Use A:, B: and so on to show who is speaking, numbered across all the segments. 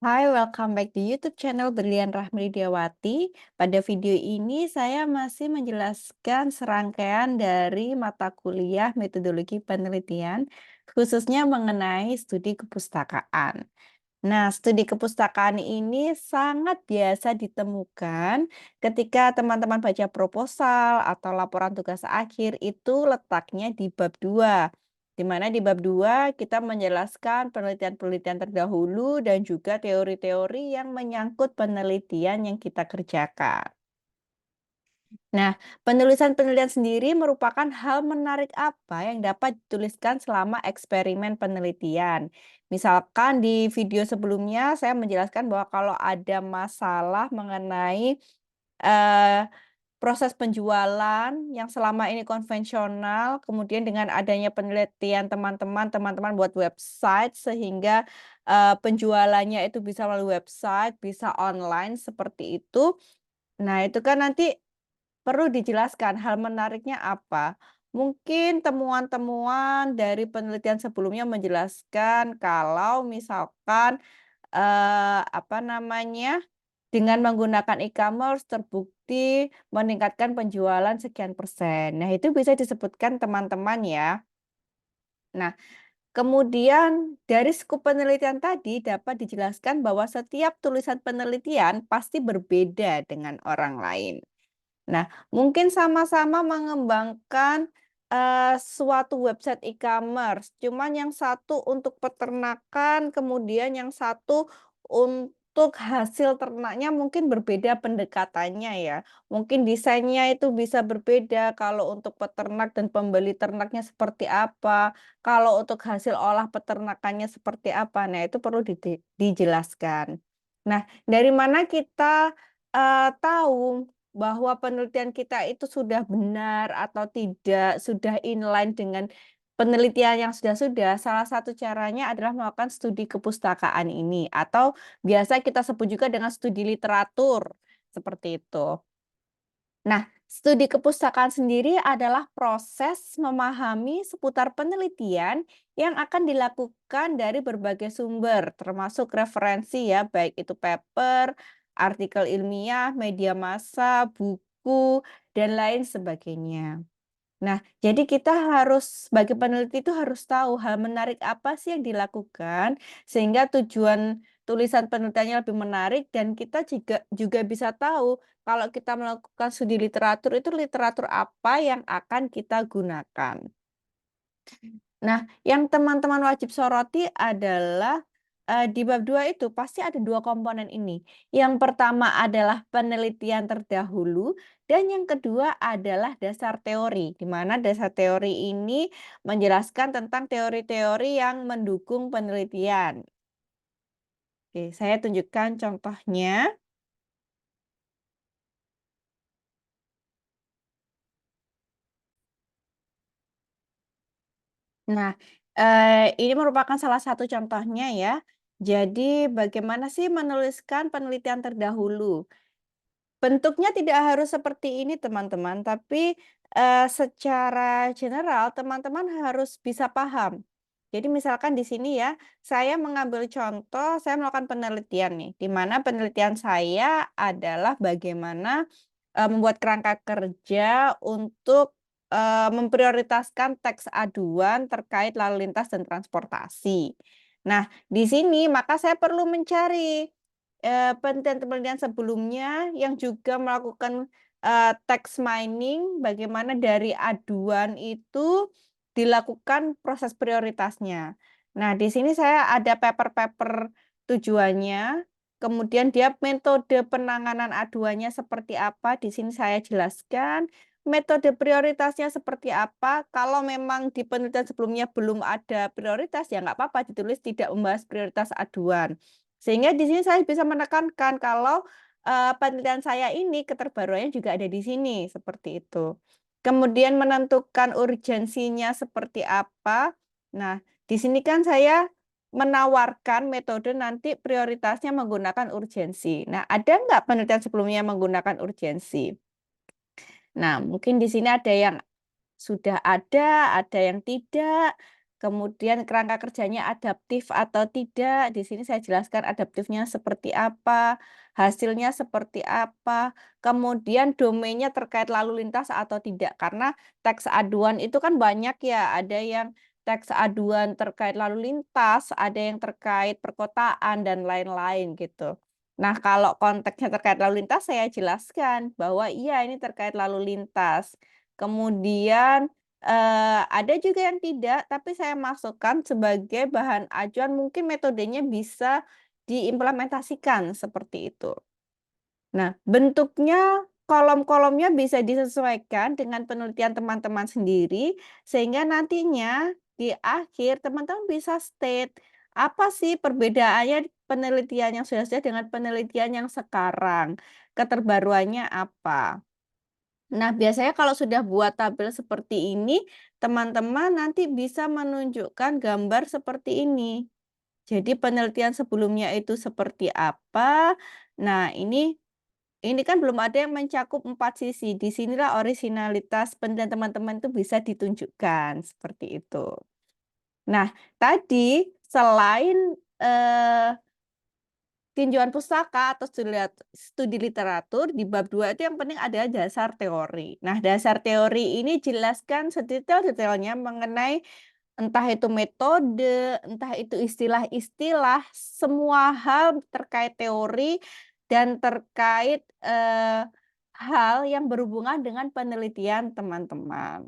A: Hai, welcome back di YouTube channel Berlian Rahmadiawati. Pada video ini saya masih menjelaskan serangkaian dari mata kuliah metodologi penelitian, khususnya mengenai studi kepustakaan. Nah, studi kepustakaan ini sangat biasa ditemukan ketika teman-teman baca proposal atau laporan tugas akhir itu letaknya di bab 2. Di mana di bab 2 kita menjelaskan penelitian-penelitian terdahulu dan juga teori-teori yang menyangkut penelitian yang kita kerjakan. Nah, penulisan penelitian sendiri merupakan hal menarik apa yang dapat dituliskan selama eksperimen penelitian. Misalkan di video sebelumnya saya menjelaskan bahwa kalau ada masalah mengenai eh, proses penjualan yang selama ini konvensional, kemudian dengan adanya penelitian teman-teman buat website sehingga penjualannya itu bisa melalui website, bisa online seperti itu. Nah, itu kan nanti perlu dijelaskan hal menariknya apa? Mungkin temuan-temuan dari penelitian sebelumnya menjelaskan kalau misalkan, apa namanya, dengan menggunakan e-commerce terbukti meningkatkan penjualan sekian persen. Nah, itu bisa disebutkan teman-teman ya. Nah, kemudian dari skup penelitian tadi dapat dijelaskan bahwa setiap tulisan penelitian pasti berbeda dengan orang lain. Nah, mungkin sama-sama mengembangkan, suatu website e-commerce, cuman yang satu untuk peternakan, kemudian yang satu untuk hasil ternaknya mungkin berbeda pendekatannya ya. Mungkin desainnya itu bisa berbeda, kalau untuk peternak dan pembeli ternaknya seperti apa, kalau untuk hasil olah peternakannya seperti apa. Nah, itu perlu dijelaskan. Nah, dari mana kita, tahu bahwa penelitian kita itu sudah benar atau tidak, sudah inline dengan penelitian yang sudah-sudah, salah satu caranya adalah melakukan studi kepustakaan ini, atau biasa kita sebut juga dengan studi literatur, seperti itu. Nah, studi kepustakaan sendiri adalah proses memahami seputar penelitian yang akan dilakukan dari berbagai sumber, termasuk referensi ya, baik itu paper, artikel ilmiah, media massa, buku, dan lain sebagainya. Nah, jadi kita harus sebagai peneliti itu harus tahu hal menarik apa sih yang dilakukan sehingga tujuan tulisan penelitiannya lebih menarik dan kita juga bisa tahu kalau kita melakukan studi literatur itu literatur apa yang akan kita gunakan. Nah, yang teman-teman wajib soroti adalah, di bab 2 itu pasti ada 2 komponen ini. Yang pertama adalah penelitian terdahulu dan yang kedua adalah dasar teori, di mana dasar teori ini menjelaskan tentang teori-teori yang mendukung penelitian. Oke, saya tunjukkan contohnya. Nah, ini merupakan salah satu contohnya ya. Jadi bagaimana sih menuliskan penelitian terdahulu? Bentuknya tidak harus seperti ini teman-teman, tapi, secara general teman-teman harus bisa paham. Jadi misalkan di sini ya, saya mengambil contoh, saya melakukan penelitian nih, di mana penelitian saya adalah bagaimana, membuat kerangka kerja untuk, memprioritaskan teks aduan terkait lalu lintas dan transportasi. Nah, di sini maka saya perlu mencari penelitian-penelitian sebelumnya yang juga melakukan, text mining, bagaimana dari aduan itu dilakukan proses prioritasnya. Nah, di sini saya ada paper-paper tujuannya, kemudian dia metode penanganan aduannya seperti apa, di sini saya jelaskan, metode prioritasnya seperti apa, kalau memang di penelitian sebelumnya belum ada prioritas, ya nggak apa-apa ditulis tidak membahas prioritas aduan. Sehingga di sini saya bisa menekankan kalau, penelitian saya ini keterbaruannya juga ada di sini, seperti itu. Kemudian menentukan urgensinya seperti apa. Nah, di sini kan saya menawarkan metode nanti prioritasnya menggunakan urgensi. Nah, ada nggak penelitian sebelumnya menggunakan urgensi? Nah, mungkin di sini ada yang sudah ada yang tidak. kemudian kerangka kerjanya adaptif atau tidak. Di sini saya jelaskan adaptifnya seperti apa, hasilnya seperti apa, kemudian domainnya terkait lalu lintas atau tidak. Karena teks aduan itu kan banyak ya, ada yang teks aduan terkait lalu lintas, ada yang terkait perkotaan dan lain-lain gitu. Nah, kalau konteksnya terkait lalu lintas saya jelaskan bahwa iya ini terkait lalu lintas. Kemudian ada juga yang tidak, tapi saya masukkan sebagai bahan acuan mungkin metodenya bisa diimplementasikan seperti itu. Nah, bentuknya kolom-kolomnya bisa disesuaikan dengan penelitian teman-teman sendiri, sehingga nantinya di akhir teman-teman bisa state, apa sih perbedaannya penelitian yang sudah dengan penelitian yang sekarang, keterbaruannya apa. Nah, biasanya kalau sudah buat tabel seperti ini, teman-teman nanti bisa menunjukkan gambar seperti ini. Jadi penelitian sebelumnya itu seperti apa. Nah, ini kan belum ada yang mencakup 4 sisi. Di sinilah orisinalitas penelitian teman-teman itu bisa ditunjukkan, seperti itu. Nah, tadi selain, tinjauan pustaka atau studi literatur di bab 2 itu yang penting ada dasar teori. Nah, dasar teori ini jelaskan sedetail-detailnya mengenai entah itu metode, entah itu istilah-istilah, semua hal terkait teori dan terkait, hal yang berhubungan dengan penelitian teman-teman.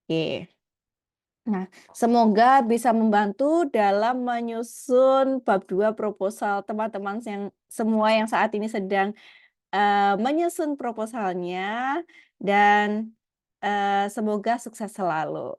A: Oke. Nah, semoga bisa membantu dalam menyusun bab 2 proposal teman-teman yang semua yang saat ini sedang, menyusun proposalnya dan, semoga sukses selalu.